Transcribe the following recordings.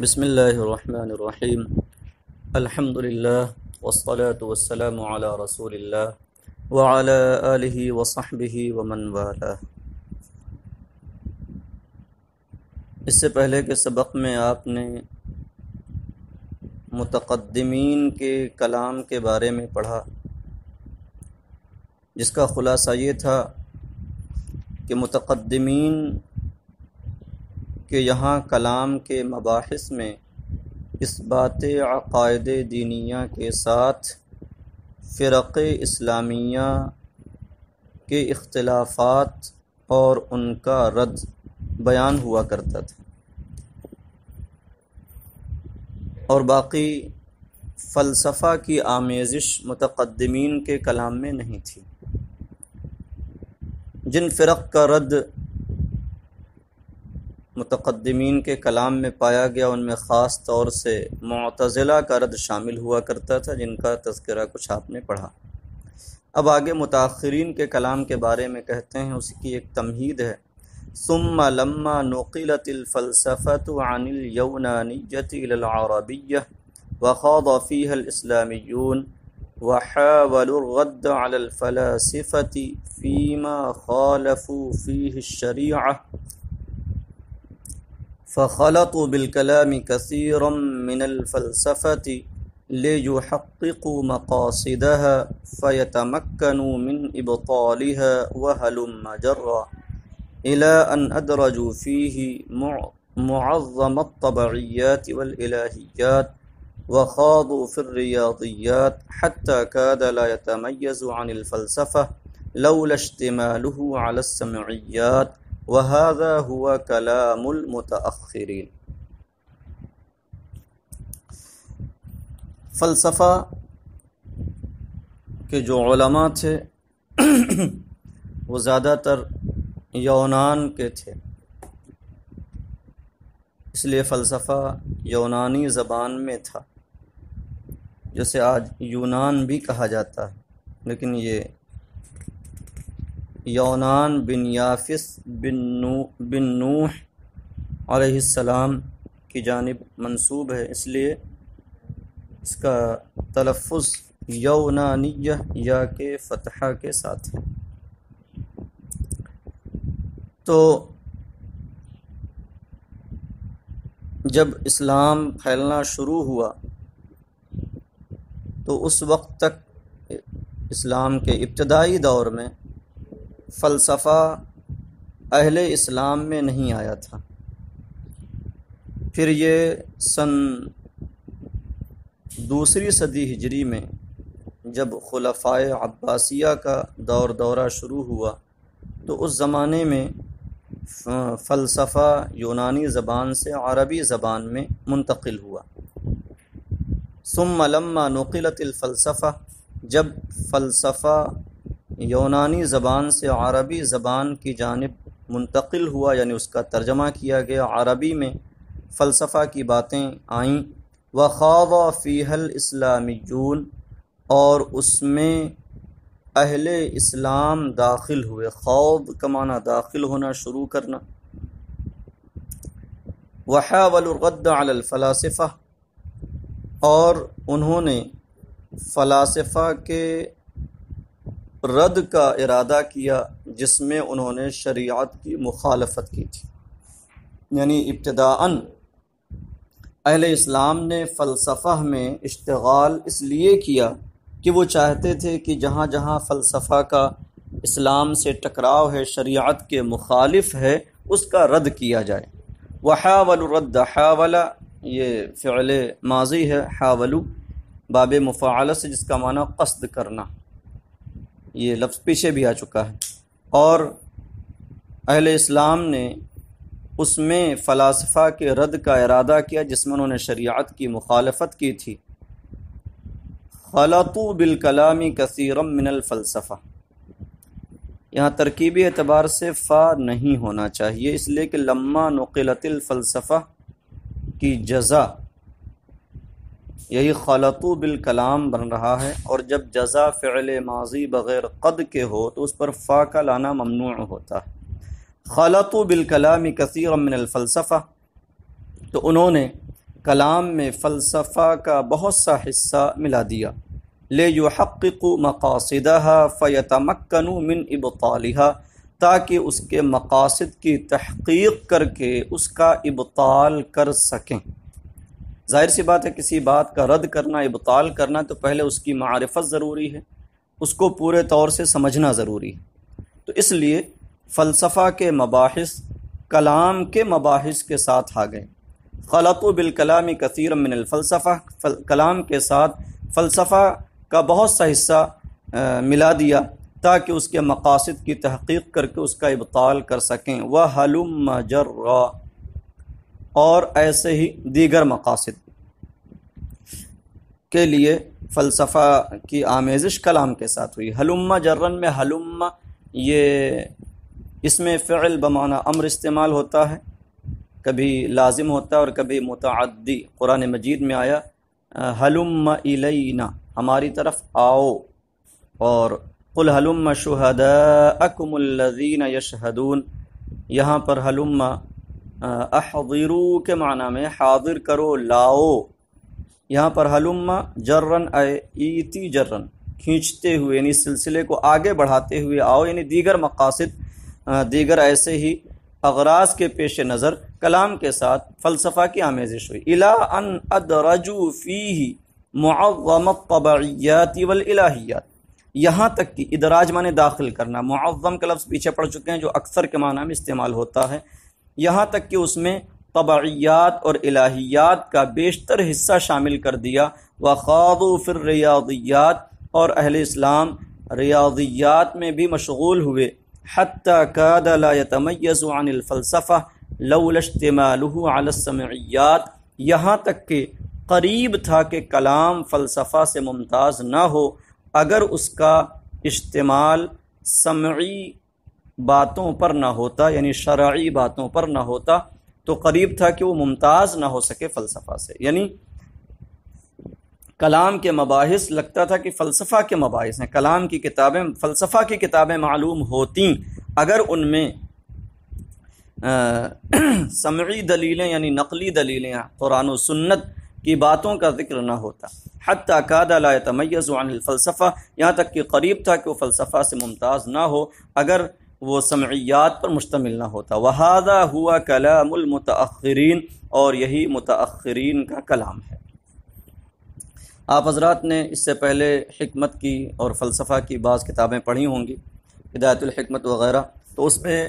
بسم اللہ الرحمن الرحیم الحمد للہ والصلاة والسلام علی رسول اللہ وعلی آلہ وصحبہ ومن والہ۔ اس سے پہلے کے سبق میں آپ نے متقدمین کے کلام کے بارے میں پڑھا، جس کا خلاصہ یہ تھا کہ متقدمین کہ یہاں کلام کے مباحث میں اثبات عقائد دینیہ کے ساتھ فرق اسلامیہ کے اختلافات اور ان کا رد بیان ہوا کرتا تھا، اور باقی فلسفہ کی آمیزش متقدمین کے کلام میں نہیں تھی۔ جن فرق کا رد متقدمین کے کلام میں پایا گیا ان میں خاص طور سے معتزلہ کا رد شامل ہوا کرتا تھا، جن کا تذکرہ کچھ آپ نے پڑھا۔ اب آگے متاخرین کے کلام کے بارے میں کہتے ہیں، اس کی ایک تمہید ہے۔ ثم لما نقلت الفلسفة عن اليونانية إلى العربية وخاض فيها الإسلاميون وحاولوا الرد على الفلاسفة فيما خالفوا فيه الشريعة فخلطوا بالكلام كثيرا من الفلسفة ليحققوا مقاصدها فيتمكنوا من إبطالها وهلم جرا إلى أن أدرجوا فيه معظم الطبعيات والإلهيات وخاضوا في الرياضيات حتى كاد لا يتميز عن الفلسفة لولا اشتماله على السمعيات وهذا هو كلام المتأخرين۔ فلسفہ کے جو علماء تھے وہ زیادہ تر یونان کے تھے، اس لیے فلسفہ یونانی زبان میں تھا، جسے آج یونان بھی کہا جاتا ہے، لیکن یہ یونان بن یافس بن نوح علیہ السلام کی جانب منسوب ہے، اس لیے اس کا تلفظ یونانیہ یا کے فتحہ کے ساتھ ہے۔ تو جب اسلام پھیلنا شروع ہوا تو اس وقت تک اسلام کے ابتدائی دور میں فلسفہ اہل اسلام میں نہیں آیا تھا۔ پھر یہ سن 2 صدی ہجری میں جب خلفائے عباسیہ کا دورہ شروع ہوا تو اس زمانے میں فلسفہ یونانی زبان سے عربی زبان میں منتقل ہوا۔ ثم لما نقلت الفلسفہ، جب فلسفہ یونانی زبان سے عربی زبان کی جانب منتقل ہوا، یعنی اس کا ترجمہ کیا گیا، عربی میں فلسفہ کی باتیں آئیں، وخاض فیہا الاسلامیون، اور اس میں اہل اسلام داخل ہوئے۔ خوض کا معنی داخل ہونا، شروع کرنا۔ وحاولوا الرد علی الفلاسفہ، اور انہوں نے فلاسفہ کے رد کا ارادہ کیا جس میں انہوں نے شریعت کی مخالفت کی تھی۔ یعنی ابتداءً اہل اسلام نے فلسفہ میں اشتغال اس لیے کیا کہ وہ چاہتے تھے کہ جہاں جہاں فلسفہ کا اسلام سے ٹکراؤ ہے، شریعت کے مخالف ہے، اس کا رد کیا جائے۔ وحاول الرد، حاول یہ فعل ماضی ہے، حاولو باب مفاعلہ سے، جس کا معنی قصد کرنا، یہ لفظ پیچھے بھی آ چکا ہے۔ اور اہل اسلام نے اس میں فلاسفہ کے رد کا ارادہ کیا جس میں انہوں نے شریعت کی مخالفت کی تھی۔ خلطوا بالکلام کثیرا من الفلسفہ، یہاں ترکیبی اعتبار سے فا نہیں ہونا چاہیے، اس لیے کہ لما نقلت الفلسفہ کی جزا یہی خلطوا بالکلام بن رہا ہے، اور جب جزا فعل ماضی بغیر قد کے ہو تو اس پر فا کا لانا ممنوع ہوتا ہے۔ خلطوا بالکلام کثیرا من الفلسفہ، تو انہوں نے کلام میں فلسفہ کا بہت سا حصہ ملا دیا، لِيُحَقِّقُوا مَقَاصِدَهَا فَيَتَمَكَّنُوا مِنْ إِبْطَالِهَا، تاکہ اس کے مقاصد کی تحقیق کر کے اس کا ابطال کر سکیں۔ ظاہر سی بات ہے کسی بات کا رد کرنا، ابطال کرنا، تو پہلے اس کی معرفت ضروری ہے، اس کو پورے طور سے سمجھنا ضروری ہے۔ تو اس لیے فلسفہ کے مباحث کلام کے مباحث کے ساتھ آ گئے۔ خلطوا بالکلام کثیرا من الفلسفہ، کلام کے ساتھ فلسفہ کا بہت سا حصہ ملا دیا تاکہ اس کے مقاصد کی تحقیق کر کے اس کا ابطال کر سکیں۔ وَهَلُمَّ جَرًّا، اور ایسے ہی دیگر مقاصد کے لیے فلسفہ کی آمیزش کلام کے ساتھ ہوئی۔ ہلم جرن میں ہلم یہ اس میں فعل بمعنی امر استعمال ہوتا ہے، کبھی لازم ہوتا ہے اور کبھی متعدی۔ قرآن مجید میں آیا ہلم الینا، ہماری طرف آؤ، اور قل ہلم شہداءکم الذین یشہدون، یہاں پر ہلم احضروا کے معنی میں حاضر کرو، لاؤ۔ یہاں پر ہلم جرن ایتی جرن، کھینچتے ہوئے، یعنی سلسلے کو آگے بڑھاتے ہوئے آؤ، یعنی دیگر مقاصد، دیگر ایسے ہی اغراض کے پیش نظر کلام کے ساتھ فلسفہ کی آمیزش ہوئی۔ الی ان ادرجوا فیہ معظم الطبعیات والالہیات، یہاں تک کہ ادراج معنی داخل کرنا، معظم کا لفظ پیچھے پڑ چکے ہیں جو اکثر کے معنی میں استعمال ہوتا ہے، یہاں تک کہ اس میں طبعیات اور الہیات کا بیشتر حصہ شامل کر دیا۔ وَخَاضُوا فِي الرِّيَاضِيَّاتِ، اور اہل اسلام ریاضیات میں بھی مشغول ہوئے۔ حَتَّى كَادَ لَا يَتَمَيَّزُ عَنِ الْفَلْسَفَةِ لَوْلَا اشْتِمَالُهُ عَلَى السَّمْعِيَّاتِ، یہاں تک کہ قریب تھا کہ کلام فلسفہ سے ممتاز نہ ہو اگر اس کا اشتمال سمعی باتوں پر نہ ہوتا، یعنی شرعی باتوں پر نہ ہوتا، تو قریب تھا کہ وہ ممتاز نہ ہو سکے فلسفہ سے۔ یعنی کلام کے مباحث لگتا تھا کہ فلسفہ کے مباحث ہیں، کلام کی کتابیں، فلسفہ کی کتابیں معلوم ہوتیں اگر ان میں سمعی دلیلیں یعنی نقلی دلیلیں، قرآن و سنت کی باتوں کا ذکر نہ ہوتا۔ حتی کاد لا یتمیز عن الفلسفہ، یہاں تک کہ قریب تھا کہ وہ فلسفہ سے ممتاز نہ ہو اگر وہ سمعیات پر مشتمل نہ ہوتا۔ وہذا ہوا کلام المتأخرین، اور یہی متأخرین کا کلام ہے۔ آپ حضرات نے اس سے پہلے حکمت کی اور فلسفہ کی بعض کتابیں پڑھی ہوں گی، ہدایت الحکمت وغیرہ، تو اس میں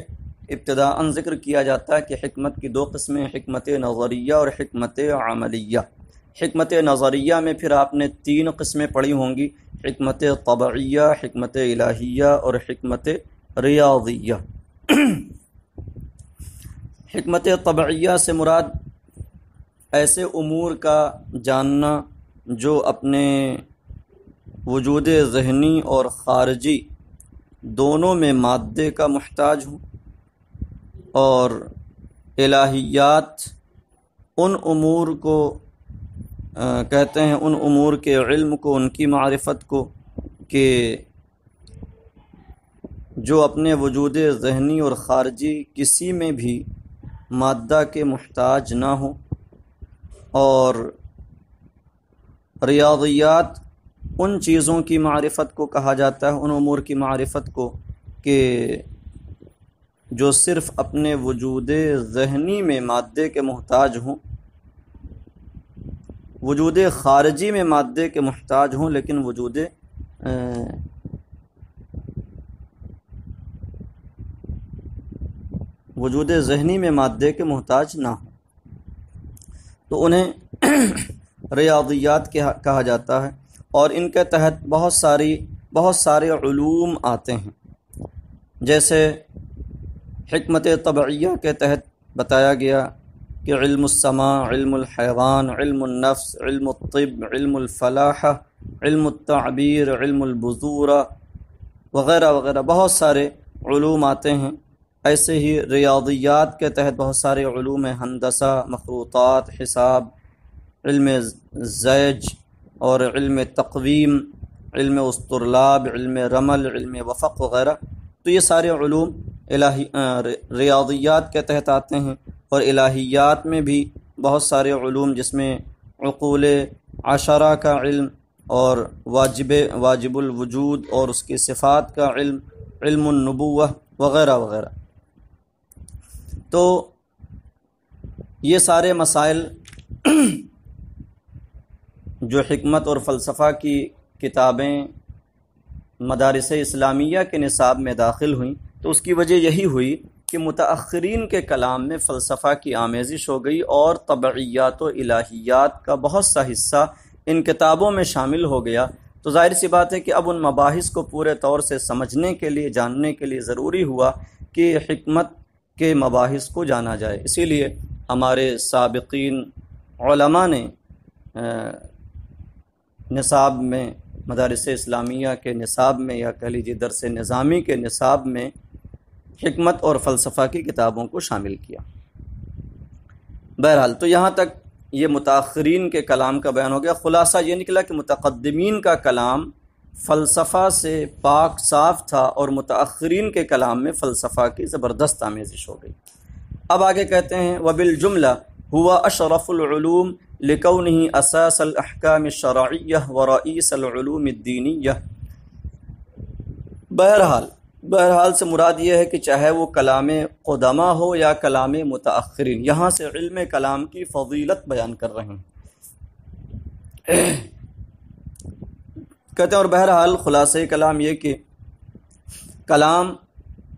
ابتداءً ذکر کیا جاتا ہے کہ حکمت کی دو قسمیں، حکمت نظریہ اور حکمت عملیہ۔ حکمت نظریہ میں پھر آپ نے 3 قسمیں پڑھی ہوں گی، حکمت طبعیہ، حکمت الہیہ اور حکمت ریاضیہ۔ حکمت طبعیہ سے مراد ایسے امور کا جاننا جو اپنے وجود ذہنی اور خارجی دونوں میں مادے کا محتاج ہوں، اور الہیات ان امور کو کہتے ہیں، ان امور کے علم کو، ان کی معرفت کو کہ جو اپنے وجود ذہنی اور خارجی کسی میں بھی مادہ کے محتاج نہ ہوں۔ اور ریاضیات ان چیزوں کی معرفت کو کہا جاتا ہے، ان امور کی معرفت کو کہ جو صرف اپنے وجود ذہنی میں مادے کے محتاج ہوں، وجود خارجی میں مادے کے محتاج ہوں، لیکن وجود ذہنی میں مادے کے محتاج نہ ہوں، تو انہیں ریاضیات کہا جاتا ہے۔ اور ان کے تحت بہت سارے علوم آتے ہیں، جیسے حکمت طبعیہ کے تحت بتایا گیا کہ علم السماء، علم الحیوان، علم النفس، علم الطب، علم الفلاح، علم التعبیر، علم البذور وغیرہ وغیرہ بہت سارے علوم آتے ہیں۔ ایسے ہی ریاضیات کے تحت بہت سارے علوم ہیں، ہندسہ، مخروطات، حساب، علم زیج اور علم تقویم، علم اسطرلاب، علم رمل، علم وفق وغیرہ۔ تو یہ سارے علوم ریاضیات کے تحت آتے ہیں، اور الہیات میں بھی بہت سارے علوم جس میں عقول عشرہ کا علم اور واجب الوجود اور اس کی صفات کا علم، علم النبوہ وغیرہ وغیرہ. تو یہ سارے مسائل جو حکمت اور فلسفہ کی کتابیں مدارس اسلامیہ کے نصاب میں داخل ہوئیں تو اس کی وجہ یہی ہوئی کہ متأخرین کے کلام میں فلسفہ کی آمیزش ہو گئی اور طبعیات و الہیات کا بہت سا حصہ ان کتابوں میں شامل ہو گیا. تو ظاہر سی بات ہے کہ اب ان مباحث کو پورے طور سے سمجھنے کے لیے، جاننے کے لیے ضروری ہوا کہ حکمت کے مباحث کو جانا جائے. اسی لیے ہمارے سابقین علماء نے نصاب میں، مدارس اسلامیہ کے نصاب میں، یا کہہ لیجیے درس نظامی کے نصاب میں حکمت اور فلسفہ کی کتابوں کو شامل کیا. بہرحال تو یہاں تک یہ متاخرین کے کلام کا بیان ہو گیا. خلاصہ یہ نکلا کہ متقدمین کا کلام فلسفہ سے پاک صاف تھا اور متاخرین کے کلام میں فلسفہ کی زبردست آمیزش ہو گئی. اب آگے کہتے ہیں وبالجملہ ہوا اشرف العلوم لکونہ اساس الاحکام الشرعیہ ورئیس العلوم الدینیہ. بہرحال سے مراد یہ ہے کہ چاہے وہ کلام قدما ہو یا کلام متاخرین، یہاں سے علم کلام کی فضیلت بیان کر رہے ہیں. کہتے ہیں اور بہرحال خلاصہ کلام یہ کہ کلام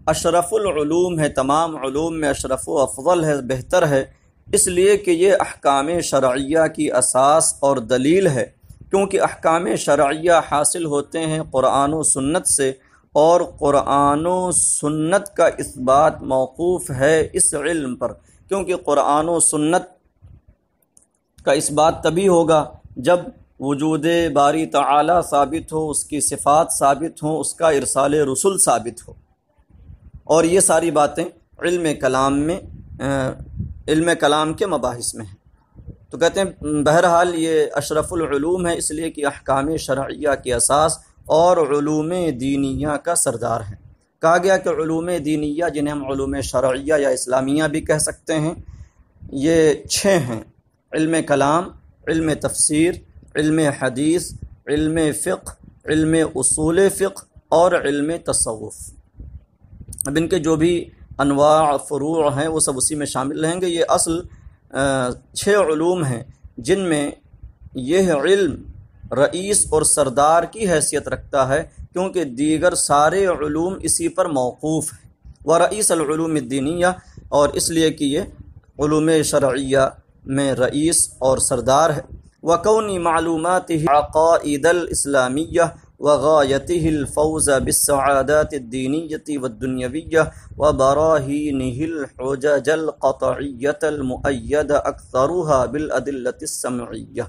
اشرف العلوم ہے، تمام علوم میں اشرف و افضل ہے، بہتر ہے، اس لیے کہ یہ احکام شرعیہ کی اساس اور دلیل ہے. کیونکہ احکام شرعیہ حاصل ہوتے ہیں قرآن و سنت سے، اور قرآن و سنت کا اثبات موقوف ہے اس علم پر. کیونکہ قرآن و سنت کا اثبات تبھی ہوگا جب وجود باری تعالی ثابت ہو، اس کی صفات ثابت ہوں، اس کا ارسال رسول ثابت ہو. اور یہ ساری باتیں علم کلام کے مباحث میں ہیں. تو کہتے ہیں بہرحال یہ اشرف العلوم ہے اس لیے کہ احکام شرعیہ کی اساس اور علوم دینیہ کا سردار ہے. کہا گیا کہ علوم دینیہ جنہیں ہم علوم شرعیہ یا اسلامیہ بھی کہہ سکتے ہیں، یہ 6 ہیں: علم کلام، علم تفسیر، علم حدیث، علم فقہ، علم اصول فقہ اور علم تصوف. اب ان کے جو بھی انواع فروع ہیں وہ سب اسی میں شامل رہیں گے. یہ اصل 6 علوم ہیں جن میں یہ علم رئیس اور سردار کی حیثیت رکھتا ہے، کیونکہ دیگر سارے علوم اسی پر موقوف ہیں. ورئیس العلوم الدینیہ، اور اس لیے کہ یہ علوم شرعیہ میں رئیس اور سردار ہے. وکون معلوماتہ عقائد الاسلامیہ وغایتہ الفوز بالسعادات الدینیہ والدنیویہ وبراہینہ الحجج القطعیۃ المؤیدہ اکثرها بالادلۃ السمعیہ.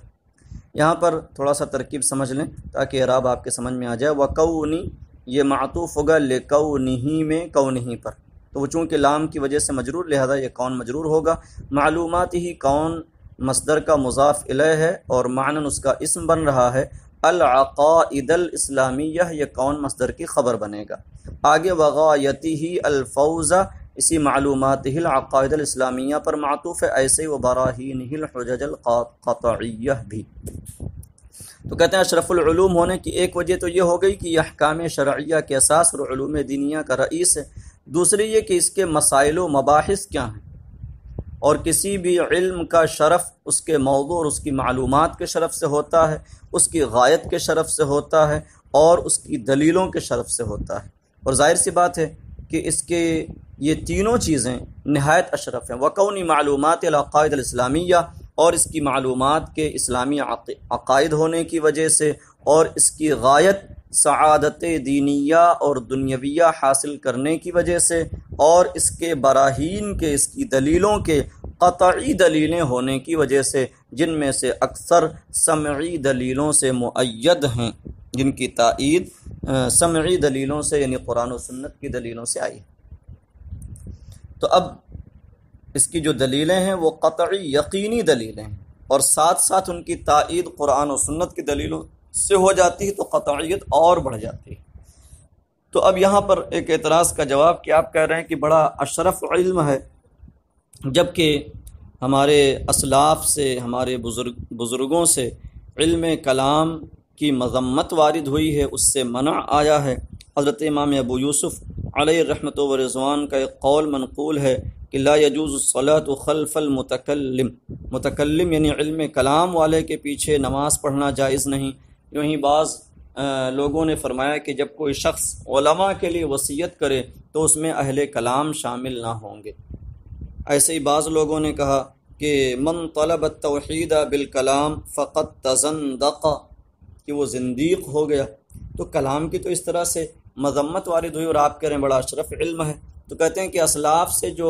یہاں پر تھوڑا سا ترکیب سمجھ لیں تاکہ اعراب آپ کے سمجھ میں آ جائے. وکونی یہ معطوف ہوگا لکونہ میں کونہ پر، تو وہ چونکہ لام کی وجہ سے مجرور لہذا یہ کون مجرور ہوگا. معلومات ہی کون مصدر کا مضاف الیہ ہے اور معنن اس کا اسم بن رہا ہے. العقائد الاسلامیہ یہ کون مصدر کی خبر بنے گا. آگے وغایتہ الفوز اسی معلوماتہ العقائد الاسلامیہ پر معطوف ہے، ایسے ہی وبراہینہ الحجج القطعیہ بھی. تو کہتے ہیں اشرف العلوم ہونے کی ایک وجہ تو یہ ہو گئی کہ یہ احکام شرعیہ کے اساس اور علوم دینیہ کا رئیس ہے. دوسری یہ کہ اس کے مسائل و مباحث کیا ہیں، اور کسی بھی علم کا شرف اس کے موضوع اور اس کی معلومات کے شرف سے ہوتا ہے، اس کی غایت کے شرف سے ہوتا ہے اور اس کی دلیلوں کے شرف سے ہوتا ہے. اور ظاہر سی بات ہے کہ اس کے یہ تینوں چیزیں نہایت اشرف ہیں. وکونی معلومات العقائد الاسلامیہ، اور اس کی معلومات کے اسلامی عقائد ہونے کی وجہ سے، اور اس کی غایت سعادت دینیہ اور دنیویہ حاصل کرنے کی وجہ سے، اور اس کے براہین کے، اس کی دلیلوں کے قطعی دلیلیں ہونے کی وجہ سے، جن میں سے اکثر سمعی دلیلوں سے مؤید ہیں، جن کی تائید سمعی دلیلوں سے یعنی قرآن و سنت کی دلیلوں سے آئی. تو اب اس کی جو دلیلیں ہیں وہ قطعی یقینی دلیلیں ہیں، اور ساتھ ساتھ ان کی تائید قرآن و سنت کی دلیلوں سے ہو جاتی ہے تو قطعیت اور بڑھ جاتی ہے. تو اب یہاں پر ایک اعتراض کا جواب کہ آپ کہہ رہے ہیں کہ بڑا اشرف علم ہے، جبکہ ہمارے اسلاف سے، ہمارے بزرگوں سے علم کلام کی مذمت وارد ہوئی ہے، اس سے منع آیا ہے۔ حضرت امام ابو یوسف علیہ رحمۃ و رضوان کا ایک قول منقول ہے کہ لا یجوز الصلاۃ خلف المتکلم، متکلم یعنی علم کلام والے کے پیچھے نماز پڑھنا جائز نہیں۔ یوں ہی بعض لوگوں نے فرمایا کہ جب کوئی شخص علماء کے لیے وصیت کرے تو اس میں اہل کلام شامل نہ ہوں گے۔ ایسے ہی بعض لوگوں نے کہا کہ من طلب التوحید بالکلام فقط تزندق، کہ وہ زندیق ہو گیا۔ تو کلام کی تو اس طرح سے مذمت وارد ہوئی، اور آپ کہہ رہے ہیں بڑا اشرف علم ہے، تو کہتے ہیں کہ اسلاف سے جو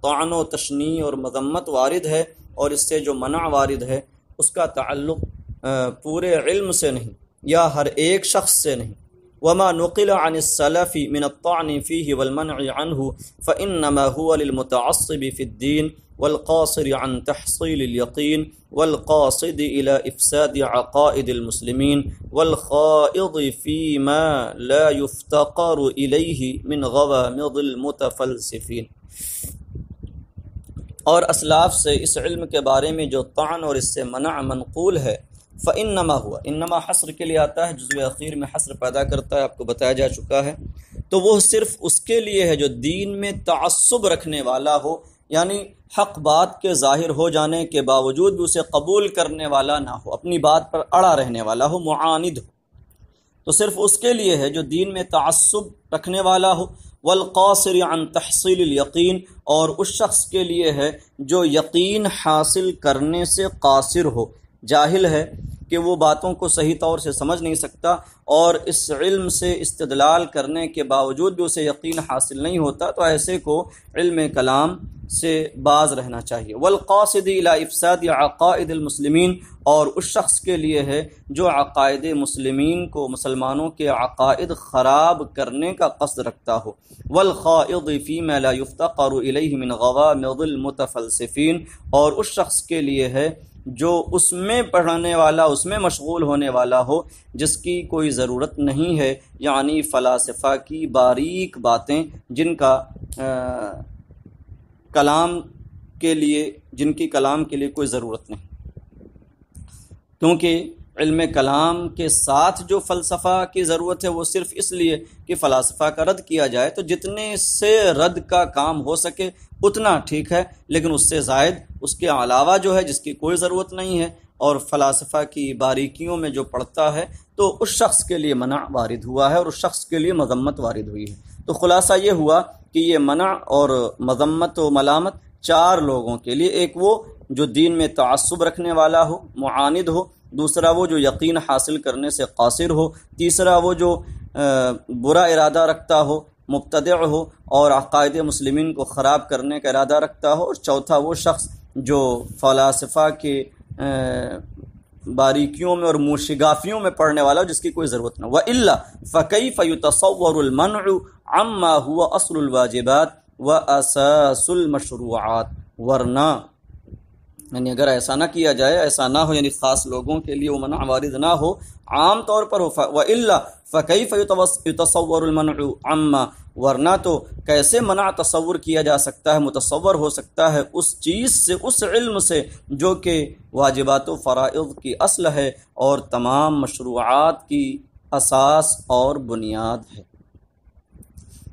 طعن و تشنیع اور مذمت وارد ہے اور اس سے جو منع وارد ہے، اس کا تعلق پورے علم سے نہیں یا ہر ایک شخص سے نہیں۔ وما نقل عن السلف من الطعن فيه والمنع عنه فإنما هو للمتعصب في الدين والقاصر عن تحصيل اليقين والقاصد إلى إفساد عقائد المسلمين والخائض فيما لا يفتقر إليه من غوامض المتفلسفين۔ اور اسلاف سے اس علم کے بارے میں جو طعن اور اس سے منع منقول ہے، فإنما ہوا، انما حصر کے لیے آتا ہے، جزء اخیر میں حصر پیدا کرتا ہے، آپ کو بتایا جا چکا ہے، تو وہ صرف اس کے لیے ہے جو دین میں تعصب رکھنے والا ہو، یعنی حق بات کے ظاہر ہو جانے کے باوجود بھی اسے قبول کرنے والا نہ ہو، اپنی بات پر اڑا رہنے والا ہو، معاند ہو، تو صرف اس کے لیے ہے جو دین میں تعصب رکھنے والا ہو۔ والقاصر عن تحصیل الیقین، اور اس شخص کے لیے ہے جو یقین حاصل کرنے سے قاصر ہو، جاہل ہے کہ وہ باتوں کو صحیح طور سے سمجھ نہیں سکتا، اور اس علم سے استدلال کرنے کے باوجود بھی اسے یقین حاصل نہیں ہوتا، تو ایسے کو علم کلام سے باز رہنا چاہیے۔ والقاصد الی افساد عقائد المسلمین، اور اس شخص کے لیے ہے جو عقائد مسلمین کو، مسلمانوں کے عقائد خراب کرنے کا قصد رکھتا ہو۔ والخائض فیما لا یفتقر الیہ من غوامض المتفلسفین، اور اس شخص کے لیے ہے جو اس میں پڑھنے والا، اس میں مشغول ہونے والا ہو جس کی کوئی ضرورت نہیں ہے، یعنی فلاسفہ کی باریک باتیں جن کی کلام کے لیے کوئی ضرورت نہیں، کیونکہ علم کلام کے ساتھ جو فلسفہ کی ضرورت ہے وہ صرف اس لیے کہ فلاسفہ کا رد کیا جائے، تو جتنے سے رد کا کام ہو سکے اتنا ٹھیک ہے، لیکن اس سے زائد، اس کے علاوہ جو ہے جس کی کوئی ضرورت نہیں ہے اور فلاسفہ کی باریکیوں میں جو پڑھتا ہے، تو اس شخص کے لیے منع وارد ہوا ہے اور اس شخص کے لیے مذمت وارد ہوئی ہے۔ تو خلاصہ یہ ہوا کہ یہ منع اور مذمت و ملامت چار لوگوں کے لیے، ایک وہ جو دین میں تعصب رکھنے والا ہو، معاند ہو، دوسرا وہ جو یقین حاصل کرنے سے قاصر ہو، تیسرا وہ جو برا ارادہ رکھتا ہو، مبتدع ہو اور عقائد مسلمین کو خراب کرنے کا ارادہ رکھتا ہو، اور چوتھا وہ شخص جو فلاسفہ کے باریکیوں میں اور موشگافیوں میں پڑھنے والا ہو جس کی کوئی ضرورت نہ ہو۔ وَإِلَّا فَكَيْفَ يُتَصَوَّرُ الْمَنْعُ عَمَّا هُوَ أَصْلُ الْوَاجِبَاتِ وَأَسَاسُ الْمَشْرُوعَاتِ، ورنہ یعنی اگر ایسا نہ کیا جائے، ایسا نہ ہو، یعنی خاص لوگوں کے لیے وہ منع وارد نہ ہو، عام طور پر ہو۔ وَإِلَّا فَكَيْفَ يُتَصَوَّرُ الْمَنْعُ عَمَّا، ورنہ تو کیسے منع تصور کیا جا سکتا ہے، متصور ہو سکتا ہے اس چیز سے، اس علم سے جو کہ واجبات و فرائض کی اصل ہے اور تمام مشروعات کی اساس اور بنیاد ہے۔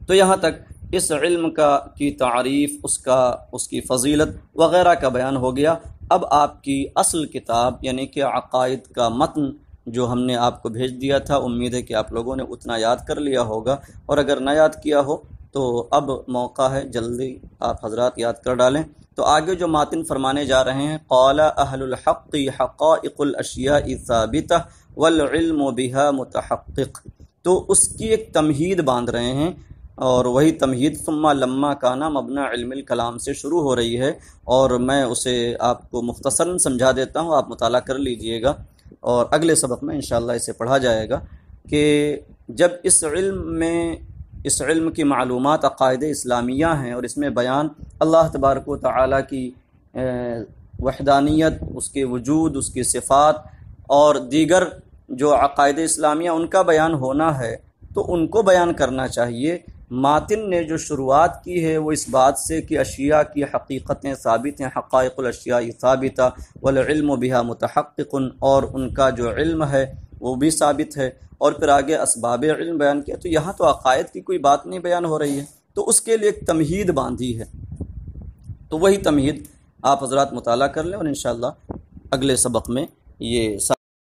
تو یہاں تک اس علم کی تعریف، اس کی فضیلت وغیرہ کا بیان ہو گیا۔ اب آپ کی اصل کتاب یعنی کہ عقائد کا متن جو ہم نے آپ کو بھیج دیا تھا، امید ہے کہ آپ لوگوں نے اتنا یاد کر لیا ہوگا، اور اگر نہ یاد کیا ہو تو اب موقع ہے، جلدی آپ حضرات یاد کر ڈالیں۔ تو آگے جو ماتن فرمانے جا رہے ہیں، قال اہل الحق حقائق الاشیاء ثابتہ والعلم بها متحقق، تو اس کی ایک تمہید باندھ رہے ہیں، اور وہی تمہید ثم لما کانا مبنی علم الکلام سے شروع ہو رہی ہے، اور میں اسے آپ کو مختصراً سمجھا دیتا ہوں، آپ مطالعہ کر لیجئے گا، اور اگلے سبق میں انشاءاللہ اسے پڑھا جائے گا کہ جب اس علم کی معلومات عقائد اسلامیہ ہیں، اور اس میں بیان اللہ تبارک و تعالیٰ کی وحدانیت، اس کے وجود، اس کی صفات اور دیگر جو عقائد اسلامیہ ان کا بیان ہونا ہے، تو ان کو بیان کرنا چاہیے، ماتن نے جو شروعات کی ہے وہ اس بات سے کہ اشیاء کی حقیقتیں ثابت ہیں، حقائق الاشیاء ثابتہ والعلم بها متحقق، اور ان کا جو علم ہے وہ بھی ثابت ہے، اور پھر آگے اسباب علم بیان کیا۔ تو یہاں تو عقائد کی کوئی بات نہیں بیان ہو رہی ہے، تو اس کے لیے ایک تمہید باندھی ہے، تو وہی تمہید آپ حضرات مطالعہ کر لیں، اور انشاءاللہ اگلے سبق میں یہ